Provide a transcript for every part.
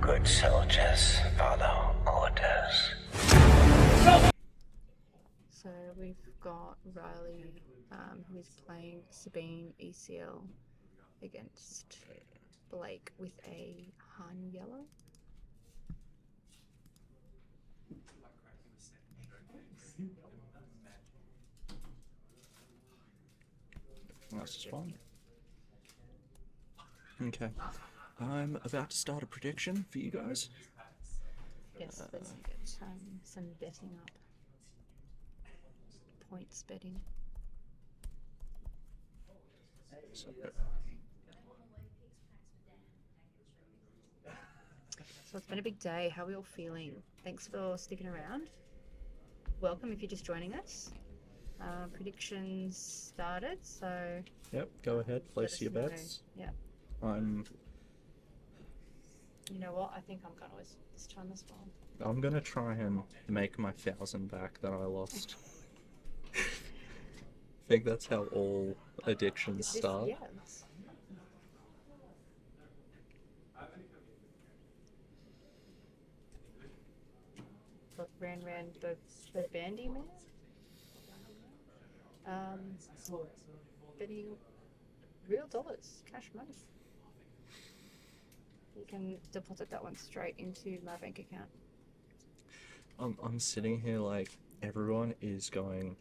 Good soldiers follow orders. So we've got Riley, who's playing Sabine ECL against Blake with a Han yellow. That's just fine. Okay. I'm about to start a prediction for you guys. Yes, let's get some betting up. Points betting. So, So it's been a big day. How are we all feeling? Thanks for sticking around. Welcome if you're just joining us. Predictions started, so yep, go ahead, let place us your know. bets. Yeah. You know what? I think I'm gonna this time as well. I'm gonna try and make my 1,000 back that I lost. I think that's how all addictions start. Yeah. Look, ran the bandy man. Betting real dollars, cash money. You can deposit that one straight into my bank account. I'm sitting here like everyone is going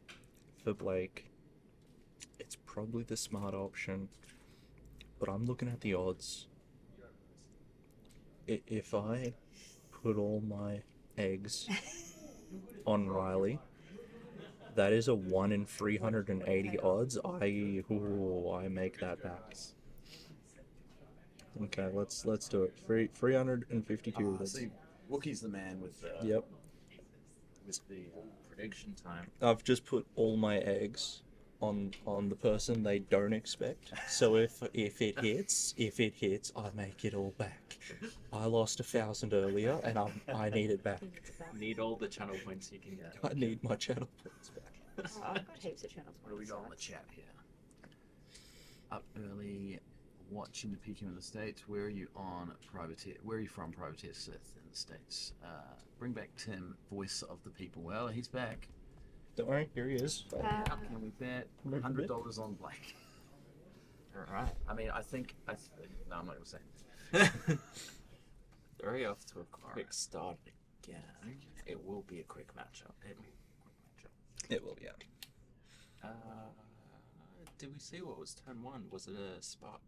for Blake. It's probably the smart option, but I'm looking at the odds. If I put all my eggs on Riley, that is a 1 in 380 odds. I make that back. Okay, let's do it. 352. See, Wookie's the man with the Yep. prediction time. I've just put all my eggs on the person they don't expect. So if it hits, I make it all back. I lost 1,000 earlier, and I need it back. Need all the channel points you can get. I need my channel points back. Oh, I've got heaps of channel points. What do we got on the chat here? Up early, watching the PQ in the States. Where are you on privateer? Where are you from, privateer Sith in the States? Bring back Tim, voice of the people. Well, he's back. Don't worry, here he is. How can we bet $100 on Blake? All right. I mean, I think. No, I'm not gonna say. Very off to a quick start again. It will be a quick matchup. It will, yeah. Did we see what was turn one? Was it a spot?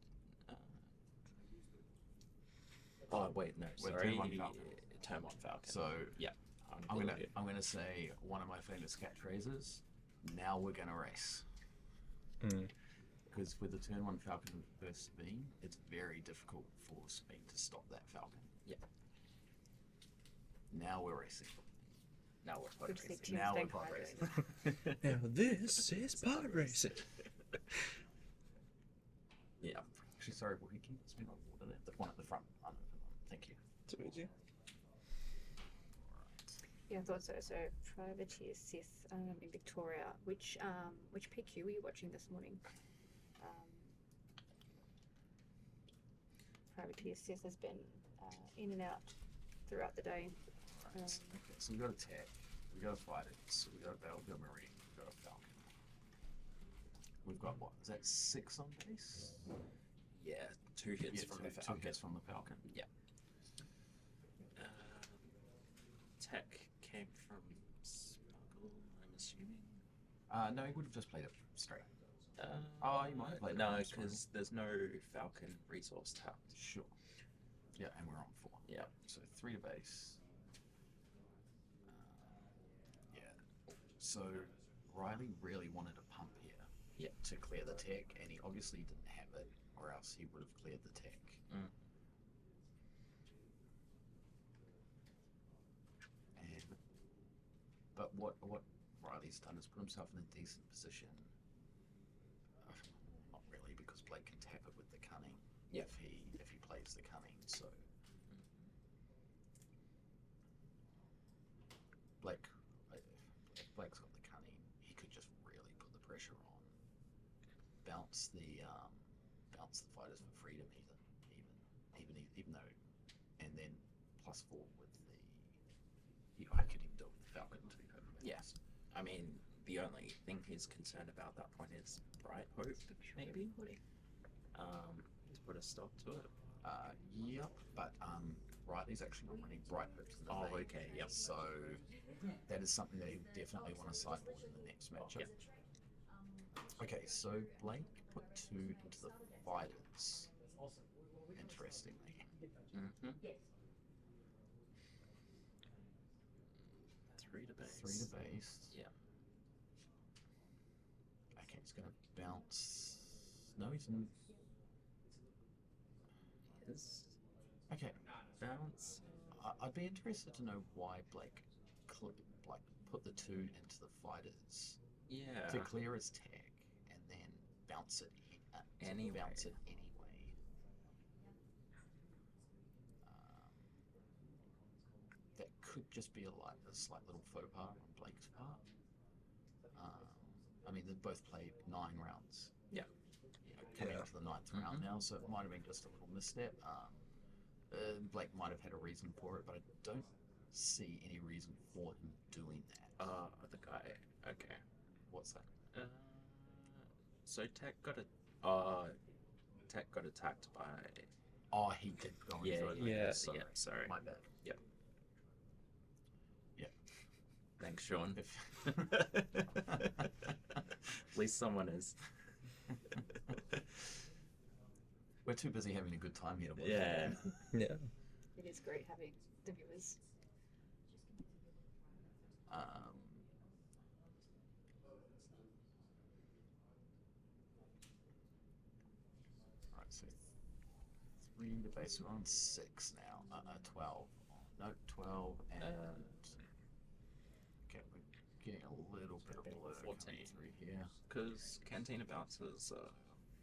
Oh wait, no, sorry. Turn one Falcon. Turn one Falcon. So yeah, I'm gonna say one of my famous catchphrases. Now we're gonna race. Because with the turn one Falcon versus Sabine, it's very difficult for Sabine to stop that Falcon. Yeah. Now we're racing. Now we're pod racing. Now we're pod racing. Now this is pod racing. Yeah. Actually, sorry, will you keep this one on water there? The one at the front. Thank you. Too easy. Yeah, I thought so. So privateer Sith in Victoria. Which PQ were you watching this morning? Privateer Sith has been in and out throughout the day. Okay, so we got a tech, we got a fighter, so we got a battle, we got a marine, we got a falcon. We've got what? Is that 6 on base? Yeah, 2 hits from the Falcon. 2 hits from the falcon. Yeah. Tech came from Smuggle, I'm assuming. No, he would have just played it straight. You might have played it. No, straight. because there's no Falcon resource tapped. Sure. Yeah, and we're on 4. Yeah. So 3 to base. Yeah. So Riley really wanted a pump here. Yeah. To clear the tech, and he obviously didn't have it, or else he would have cleared the tech. But what Riley's done is put himself in a decent position. Not really, because Blake can tap it with the cunning. Yeah. If he plays the cunning, so Blake's got the cunning. He could just really put the pressure on, bounce the fighters for freedom, even though, and then +4 with the. I could even do it with the Falcon to be perfectly Yeah. honest. I mean, the only thing he's concerned about at that point is Bright Hope, maybe. To put a stop to it. Yep, but Riley's actually not running Bright Hopes in the Oh, main. okay, yep. So that is something that he would definitely want to sideboard in the next matchup. Yep. Okay, so Blake put 2 into the fighters. Interestingly. Mm-hmm. 3 to base. 3 to base. Yeah. Okay, he's going to bounce. No, he's in. His Okay, bounce. I'd be interested to know why Blake put the 2 into the fighters Yeah. to clear his tag and then bounce it Anyway. That could just be a slight little faux pas on Blake's part. I mean, they've both played 9 rounds. Yeah. Coming Yeah. into the 9th round now, so it might have been just a little misstep. Blake might have had a reason for it, but I don't see any reason for him doing that. The guy. Okay. What's that? So Tech got attacked by. Oh, he did go Yeah, into it. yeah, Sorry. sorry. My bad. Thanks, Sean. If- At least someone is. We're too busy having a good time here to watch Yeah. that. Yeah. It is great having the viewers. Alright, so 3 to base. We're on 6 now. 12. No, 12 and. Okay, we're getting a little bit of blur 14. coming through here. Because Cantina bounces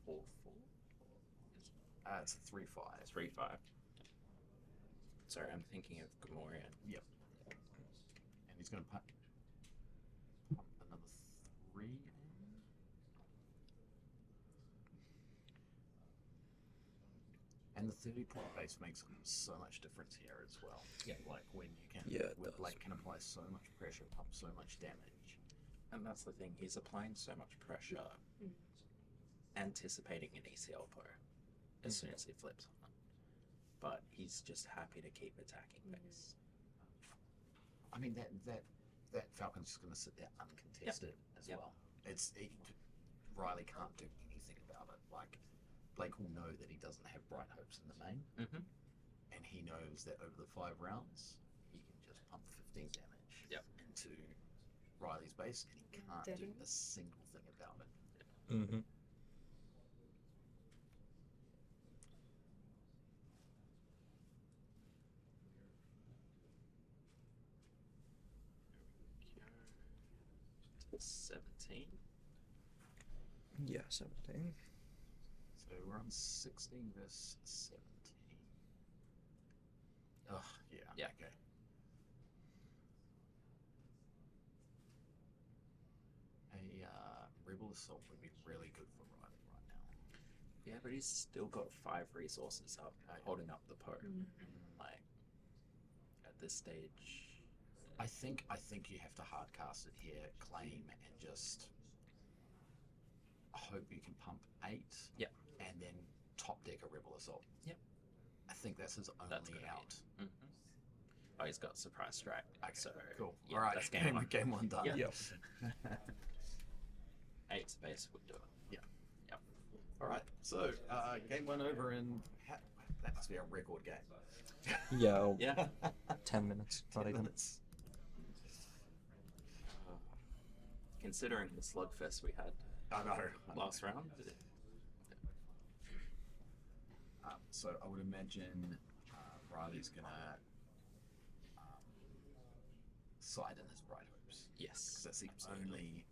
4-4. It's a 3-5. 3-5. Sorry, I'm thinking of Gamorrean. Yep. And he's going to pump another 3 in. And the 30-point base makes so much difference here as well. Yeah. Like when you can, Yeah, it when does. Blake can apply so much pressure, pump so much damage. And that's the thing, he's applying so much pressure, anticipating an ECL pro as soon as he flips on it. But he's just happy to keep attacking base. I mean, that Falcon's just going to sit there uncontested as Yep. well. Riley can't do anything about it. Like, Blake will know that he doesn't have bright hopes in the main, Mm-hmm. and he knows that over the 5 rounds, he can just pump 15 damage Yep. into Riley's base, and he can't do Damage. a single thing about it. Mm-hmm. To 17. Yeah, 17. So we're on 16 versus 17. Oh, yeah. Yeah. Okay. A Rebel Assault would be really good for Riley right now. Yeah, but he's still got 5 resources up, holding up the po. Like, at this stage. I think you have to hardcast it here, claim, and just hope you can pump 8. Yep. And then top deck a Rebel Assault. Yep. I think that's his only That's gonna be out. Mm-hmm. Oh, he's got Surprise Strike. Okay, So, cool. Yeah, All right, that's game 1. game 1 done. Yep. Yep. 8 space would do it. All right, so game 1 over in that must be a record game. Yeah, oh, Yeah. 10 minutes. Not 10 even. minutes. Considering the slugfest we had I know. last round. So I would imagine Riley's gonna side in his bright hopes. Yes. Because that's the absolutely.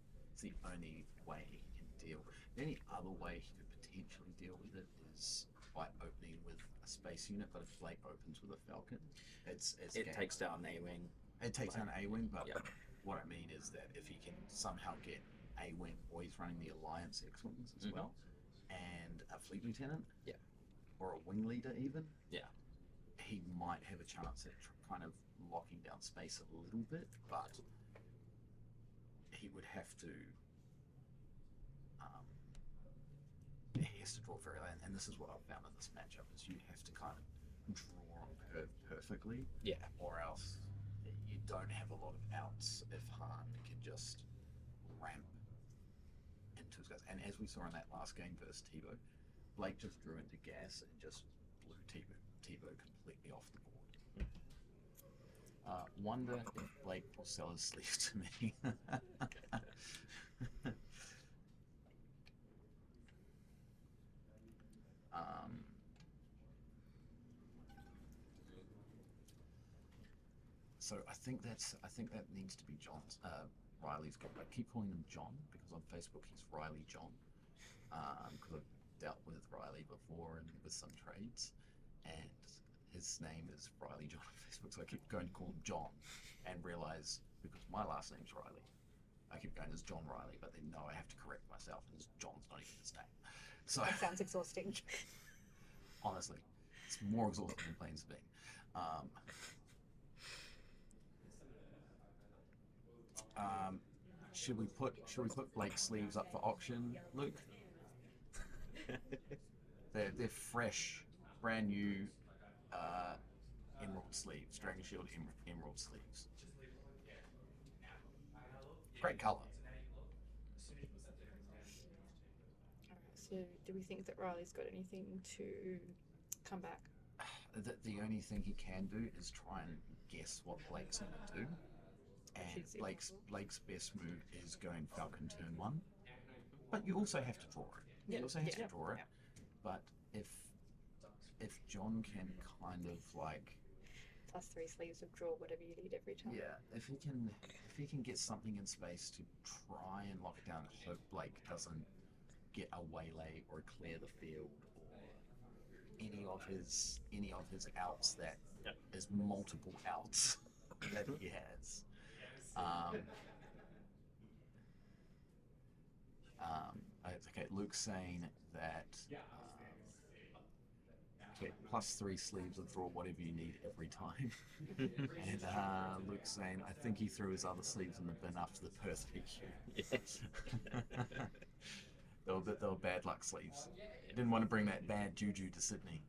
only way he can deal. The only other way he could potentially deal with it is by opening with a space unit. But if Blake opens with a Falcon, it's It game. takes down A-Wing. It takes down A-Wing, but Yep. what I mean is that if he can somehow get A-Wing, or he's running the Alliance X-Wings as Mhm. well, and a Fleet Lieutenant, Yeah. or a Wing Leader even, Yeah. he might have a chance at kind of locking down space a little bit, but he would have to. He has to draw very late, and this is what I've found in this matchup: is you have to kind of draw on curve perfectly, Yeah. or else you don't have a lot of outs if Han can just ramp into his guys. And as we saw in that last game versus Tebow, Blake just drew into gas and just blew Tebow completely off the board. Wonder if Blake will sell his sleeve to me. So I think that needs to be John's. Riley's got. I keep calling him John because on Facebook he's Riley John. Because I've dealt with Riley before and with some trades, and his name is Riley John on Facebook. So I keep going to call him John, and realize because my last name's Riley, I keep going as John Riley. But then no, I have to correct myself, and John's not even his name. So That sounds exhausting. honestly, it's more exhausting than playing Sabine. Should we put Blake's sleeves up for auction, Luke? They're fresh, brand new emerald sleeves, Dragon Shield emerald sleeves. Great colour. So, do we think that Riley's got anything to come back? The only thing he can do is try and guess what Blake's going to do. And Blake's best move is going Falcon turn 1. But you also have to draw it. You also have to draw it. But if John can kind of like +3 sleeves of draw whatever you need every time. yeah, if he can get something in space to try and lock it down, hope Blake doesn't get a waylay or clear the field or any of his outs that is multiple outs that he has. Okay, Luke's saying that okay, +3 sleeves of draw whatever you need every time. And Luke's saying I think he threw his other sleeves in the bin after the Perth PQ. Yes. They were bad luck sleeves. He didn't want to bring that bad juju to Sydney.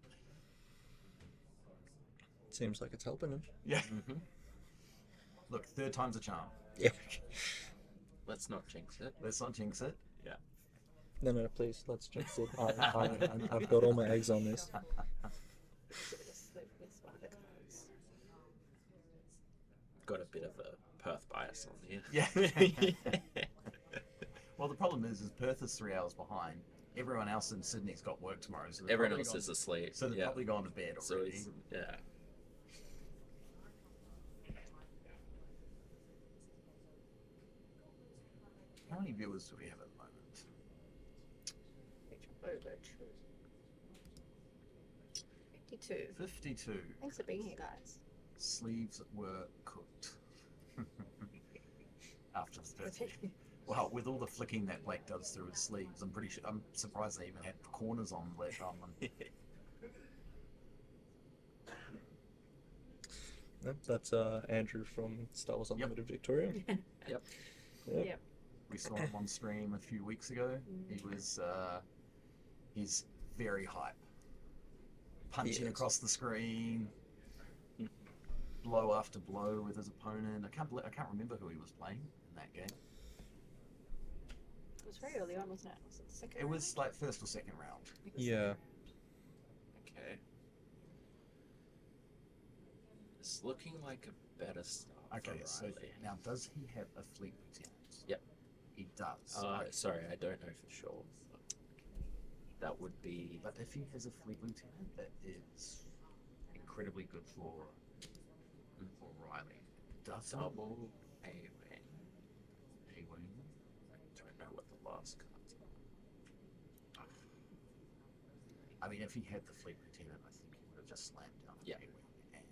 Seems like it's helping him. Yeah. Look, third time's a charm. Yeah. Let's not jinx it. Let's not jinx it. Yeah. No, please, let's just sit. I've got all my eggs on this. Just live with one of the cards. Got a bit of a Perth bias on here. Yeah. Well, the problem is Perth is 3 hours behind. Everyone else in Sydney's got work tomorrow. So Everyone else is asleep. So they're probably gone to bed So already. yeah. How many viewers do we have at the moment? Over 52. 52. Thanks for being here, guys. Sleeves were cooked. After the first Well, with all the flicking that Blake does through his sleeves, I'm surprised they even had corners on them. Yep, that's Andrew from Star Wars Unlimited Victoria. Yep. Yep. We saw him on stream a few weeks ago. He's very hype. Punching across the screen, blow after blow with his opponent. I can't remember who he was playing in that game. It was very early on, wasn't it? Was it the second It was like first or second round. Yeah. Okay. It's looking like a better start. Okay, for so Riley. now does he have a fleet lieutenant? Yep. He does. Sorry, I don't know for sure. That would be. But if he has a fleet lieutenant, that is incredibly good for Riley. Does Double A wing. A-wing? I don't know what the last cards are. I mean, if he had the fleet lieutenant, I think he would have just slammed down Yeah. A-wing and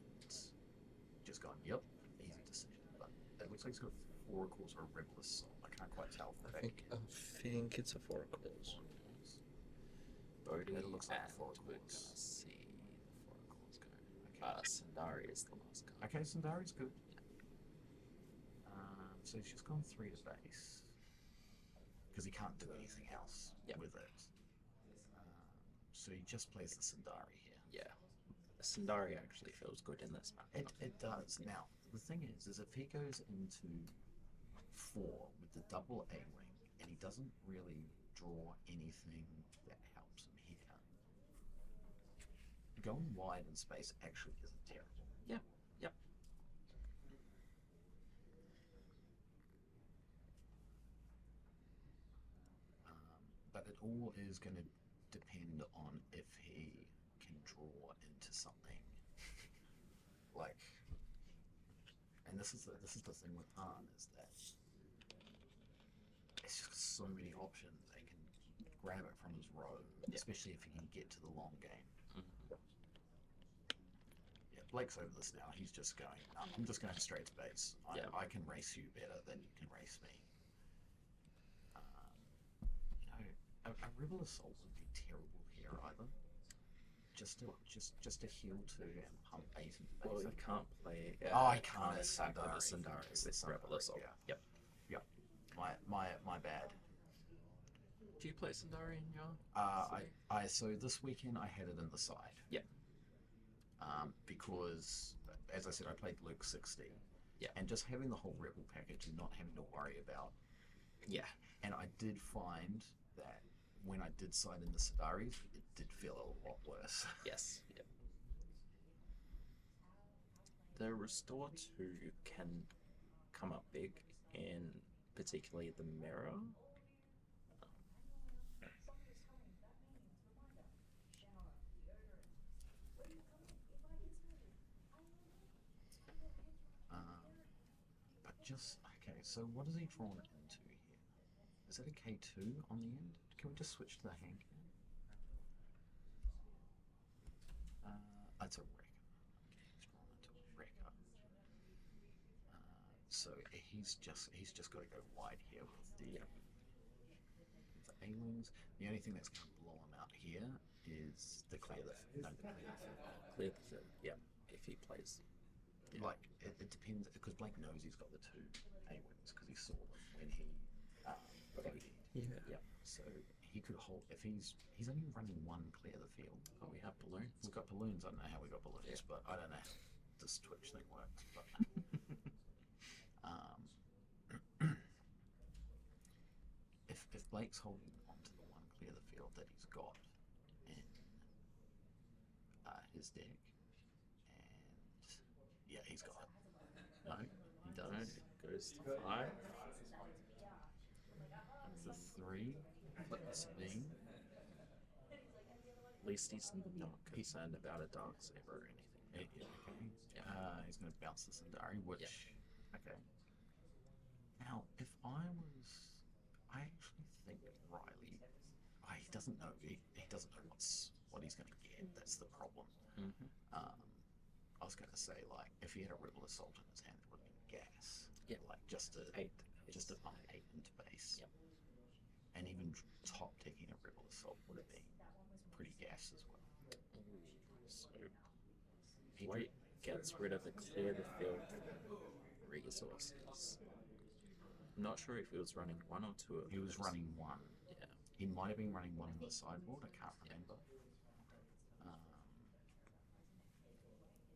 just gone, yep, easy decision. But it looks like he's got 4 calls or a rebel assault. I can't quite tell from the I back. think it's a 4 calls. Bodhi It looks like and 4 we're calls. gonna see the 4 calls go. Sundari is the last card. Okay, Sundari's good. So he's just gone 3 to base because he can't do anything else Yep. with it. So he just plays the Sundari here. Yeah. Sundari actually feels good in this map. It does. Now the thing is if he goes into 4 with the double A-wing and he doesn't really draw anything that helps him here, going wide in space actually isn't terrible. Yeah. Yep. But it all is going to depend on if he can draw into something. Like, and this is the thing with Han is that it's just so many options. They can grab it from his row, especially if he can get to the long game. Mhm. Yeah, Blake's over this now. He's just going, "No, I'm just going straight to base. I can race you better than you can race me." A Rebel Assault would be terrible here either. Just to heal 2 and pump 8 into base. Well, you can't play. I can't attack with Sundari. the Sundari It's with Sundari, Rebel Assault. yeah. Yep. My bad. Do you play Sundari in your? So this weekend I had it in the side. Yeah. Because as I said, I played Luke 60. Yeah. And just having the whole Rebel package and not having to worry about. Yeah. And I did find that when I did side in the Sudaris, it did feel a lot worse. Yes. Yep. The Restore 2 can come up big in particularly the mirror. But just okay. So what is he drawn into here? Is that a K2 on the end? Can we just switch to the hand cannon? It's a wrecker. Okay, he's drawn into a wrecker. So he's just got to go wide here with the A-wings. The only thing that's going to blow him out here is the clear the field. Clear the field. Yeah. If he plays. Yeah. Like it depends because Blake knows he's got the 2 A-wings because he saw them when he voted. Yeah. So he could hold if he's only running 1 clear the field. Oh, we have balloons. We've got balloons. I don't know how we got balloons, Yeah. but I don't know how this Twitch thing works. But if Blake's holding onto the 1 clear the field that he's got in his deck, and yeah, he's got it. No, he doesn't. It goes to 5. The 3, flip the Sabine. At least he's not concerned about a dark saber or anything. Okay. He's going to bounce the Sundari, which okay. Now, if I actually think Riley, he doesn't know. He doesn't know what he's going to get. That's the problem. Mm-hmm. I was going to say like if he had a Rebel Assault in his hand, it would have been gas. Yeah. Like just to 8. pump 8 into base. Yep. And even top decking a Rebel Assault would have been pretty gas as well. So He White gets rid of the clear the field resources. I'm not sure if he was running 1 or 2 of He was those. running 1. Yeah. He might have been running 1 on the sideboard. I can't remember.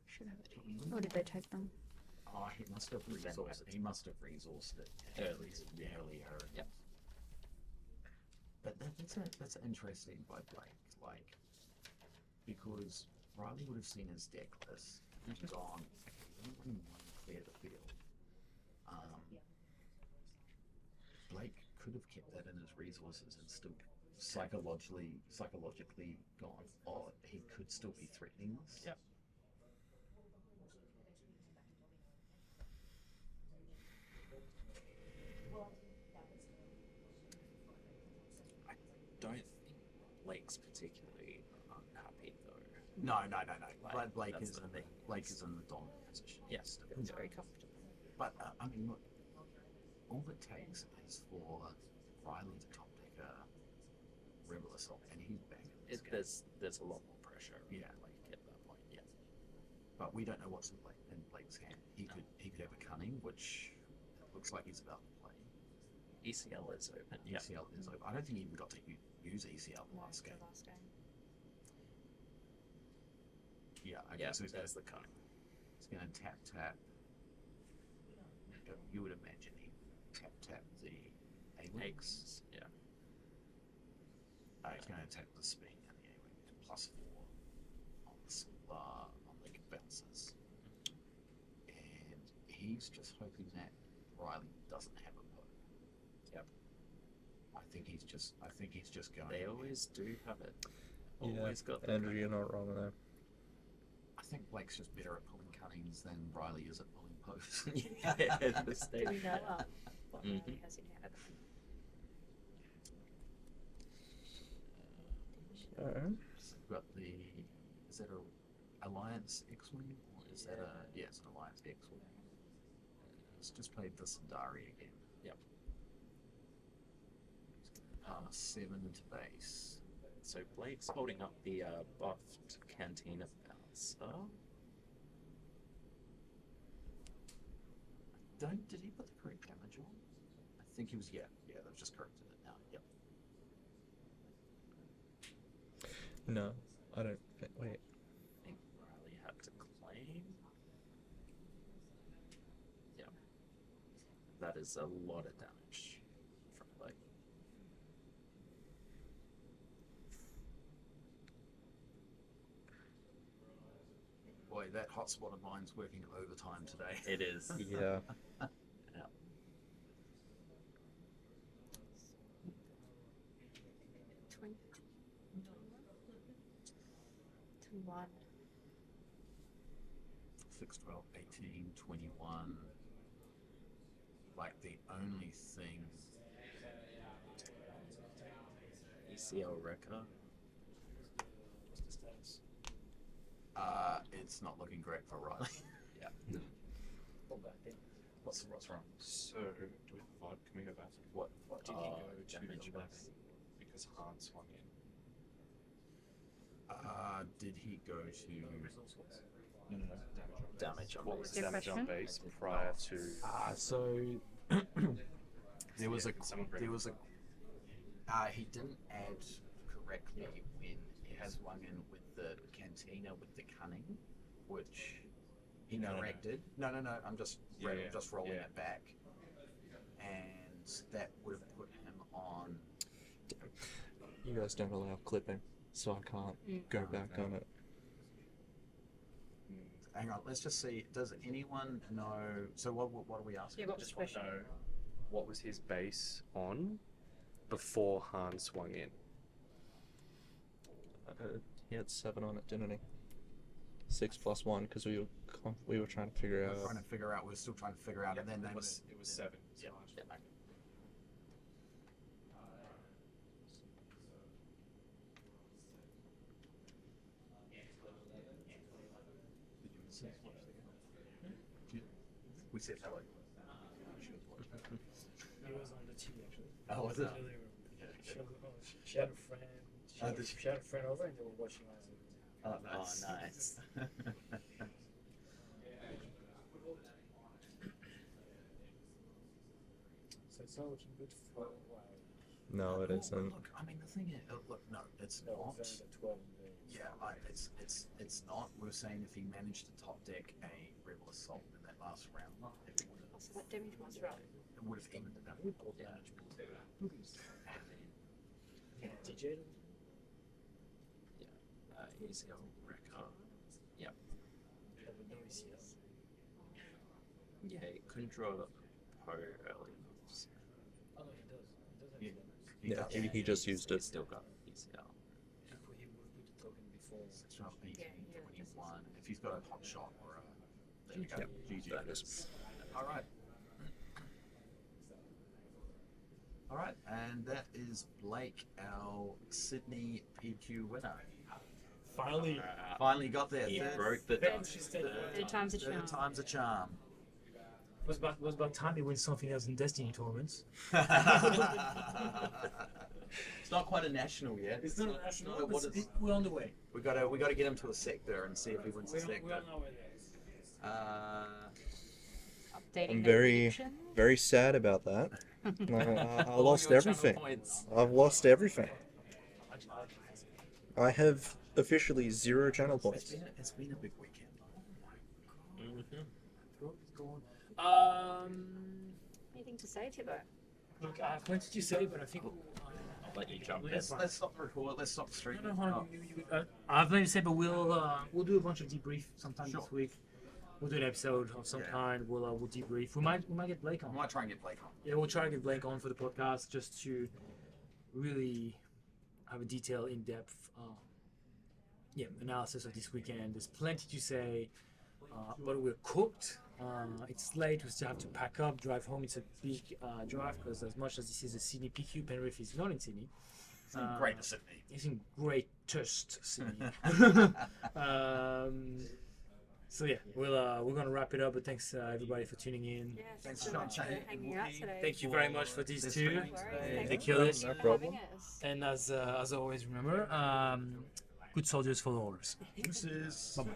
Should have it here. Or did they take them? He must have resourced it. He must have resourced it earlier. Yep. But that's interesting by Blake, like because Riley would have seen his deck list and gone, okay, we're running 1 clear the field. Blake could have kept that in his resources and still psychologically gone, oh, he could still be threatening this. Yep. I don't think Blake's particularly unhappy though. No. Like, Blake that's is the in the thing. Blake is in the dominant position. Yes. It's very comfortable. But I mean, look, all it takes is for Riley to top deck a Rebel Assault, and he's back in this game. There's a lot more pressure. Yeah. Like at that point. Yeah. but we don't know what's in Blake's hand. He could have a cunning, which looks like he's about to play. ECL is open. Yeah. ECL is open. I don't think he even got to use ECL last game. Yeah, okay, Yeah, so he's there's the cunning. going to tap. You would imagine he tap the A-wings. Eggs. Yeah. He's going to attack the spin and the A-wing +4 on the silver on the bounces, and he's just hoping that Riley doesn't have a poke. Yep. I think he's just going. They always do have it. Yeah, Always got the Andrew, you're not wrong there. I think Blake's just better at pulling cunnings than Riley is at pulling pokes. yeah, the Do state. we know what Mhm. Riley has in hand at the moment? We've got is that a Alliance X-Wing or is that it's an Alliance X-Wing. Let's just play the Sundari again. Yep. Pass 7 to base. So Blake's holding up the buffed Cantina bouncer. Did he put the correct damage on? I think he was, yeah, they've just corrected it now, yep. No, I don't think. Wait. I think Riley had to claim. Yeah. That is a lot of damage from Blake. Boy, that hotspot of mine's working overtime today. It is. Yeah. Yeah. 21. 6, 12, 18, 21. Like the only thing. ECL Wrecker. It's not looking great for Riley. Yeah. What's wrong? So, do we have a vibe? Can we go back? What did he go to damage the back. left? Because Han swung in. Did he go to? No, Damage on What base. was the Your damage on question? base prior to? So there was Yeah, can someone bring it? he didn't add correctly when he has swung in with the cantina with the cunning, which he No. corrected. No. I'm just Yeah, rolling yeah. it back, and that would have put him on. You guys don't allow clipping, so I can't go back on it. Hang on, let's just see. Does anyone know? So what are we asking? Yeah, what was Just the want to question? know what was his base on before Han swung in. He had 7 on it, didn't he? 6 + 1, because we were trying to figure out. We're still trying to figure out, and then it was 7. Yeah. We said hello. He was on the team actually. Oh, was it? She had a friend. Oh, did she? She had a friend over and they were watching us. Oh, Oh, nice. So it's not looking good for a while. No, it Oh, isn't. Look, I mean, the thing is, look, no, it's No, not. it's only the 12 in the It's not. We were saying if he managed to top deck a Rebel Assault in that last round, it would So that damage was right. have evened it out. Yeah. DJ. ECL Wrecker. Yeah. With no ECS. Yeah, he couldn't draw a Poe early. Oh no, he does. Yeah. He does have Yeah, that. he just used He's it. still got ECL. He would put the token before. 6, 12, 18, Yeah, 21. If he's got a hot shot or a. There you go. Yep. GG. That is. All right. All right, and that is Blake, our Sydney PQ winner. Finally, Finally got there. He Third- broke the third- dam. Third time's a charm. Third time's a charm. was about time he wins something else in Destiny tournaments. It's not quite a national yet. It's not a national, what but is- we're on the way. We gotta get him to a sector and see if he wins the We're sector. on our way there. Dating I'm no very, predictions? very sad about that. I All lost your channel everything. points. I've lost everything. I have officially 0 channel points. It's been a big weekend. Anything to say, Tibbo? Look, I have plenty to say, but I think I'll let you jump in. Let's stop the record. Let's stop the stream. no, hold on. I have plenty to say, but we'll do a bunch of debrief sometime Sure. this week. We'll do an episode of some Yeah. kind. We'll debrief. We might get Blake I on. might try and get Blake on. Yeah, we'll try to get Blake on for the podcast just to really have a detailed, in-depth, analysis of this weekend. There's plenty to say, but we're cooked. It's late. We still have to pack up, drive home. It's a big drive because as much as this is a Sydney PQ, Penrith is not in Sydney. It's been great to Sydney. It's in greatest Sydney. So yeah, we're gonna wrap it up. But thanks everybody for tuning in. Yeah, Thanks so so much much for for hanging out today. Thank you very much for these This two. week. They killed it. No problem. And as always, remember, good soldiers follow orders. This is. Bye-bye.